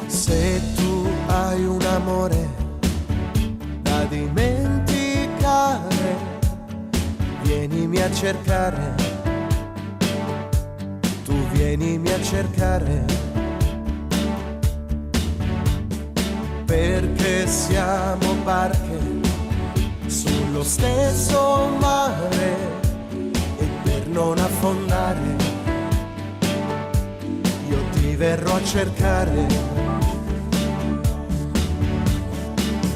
Se tu hai un amore da dimenticare, vienimi a cercare, tu vienimi a cercare, perché siamo barche sullo stesso mare e per non affondare io ti verrò a cercare.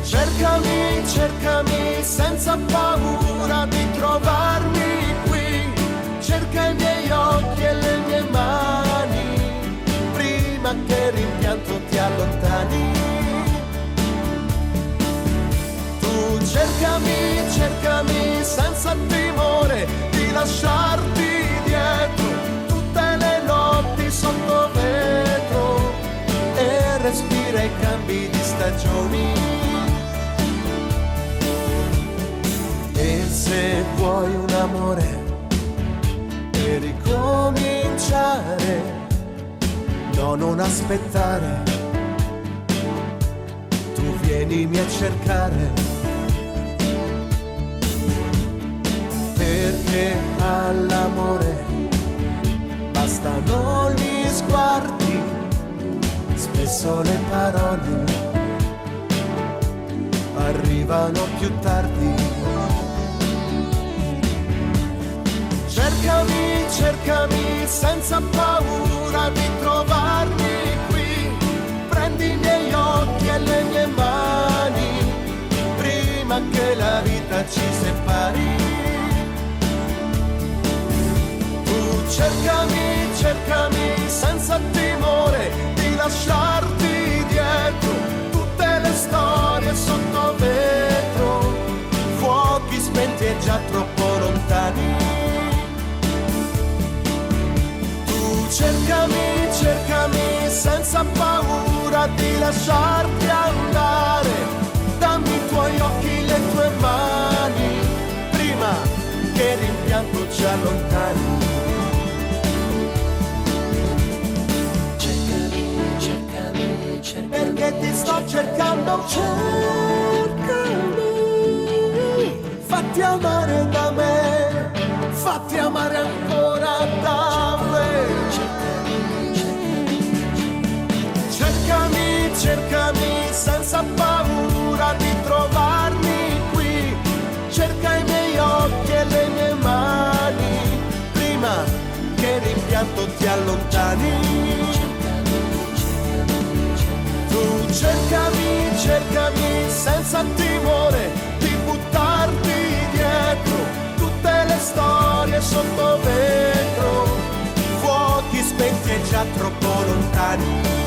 Cercami, cercami senza paura di trovarmi qui, cerca i miei occhi e le mie mani prima che il rimpianto ti allontani. Tu cercami, cercami senza timore di lasciarti dietro tutte le notti sotto vetro e respira i cambi di stagioni. E se vuoi un amore per ricominciare, no, non aspettare, tu vienimi a cercare, perché all'amore bastano gli sguardi, spesso le parole arrivano più tardi. Cercami, cercami senza paura di trovarmi qui, prendi i miei occhi e le mie mani prima che la vita ci separi. Tu cercami, cercami senza timore di lasciarti dietro tutte le storie sotto vetro, fuochi spenti e già troppo lontani. Cercami, cercami senza paura di lasciarti andare, dammi i tuoi occhi, le tue mani, prima che il rimpianto ci allontani. Cercami, cercami, cercami, perché ti sto cercando, cercami, fatti amare da me, fatti amare ancora da me. Cercami, cercami senza paura di trovarmi qui, cerca i miei occhi e le mie mani prima che il rimpianto ti allontani. Tu cercami, cercami senza timore di buttarti dietro tutte le storie sotto vetro, fuochi spenti e già troppo lontani.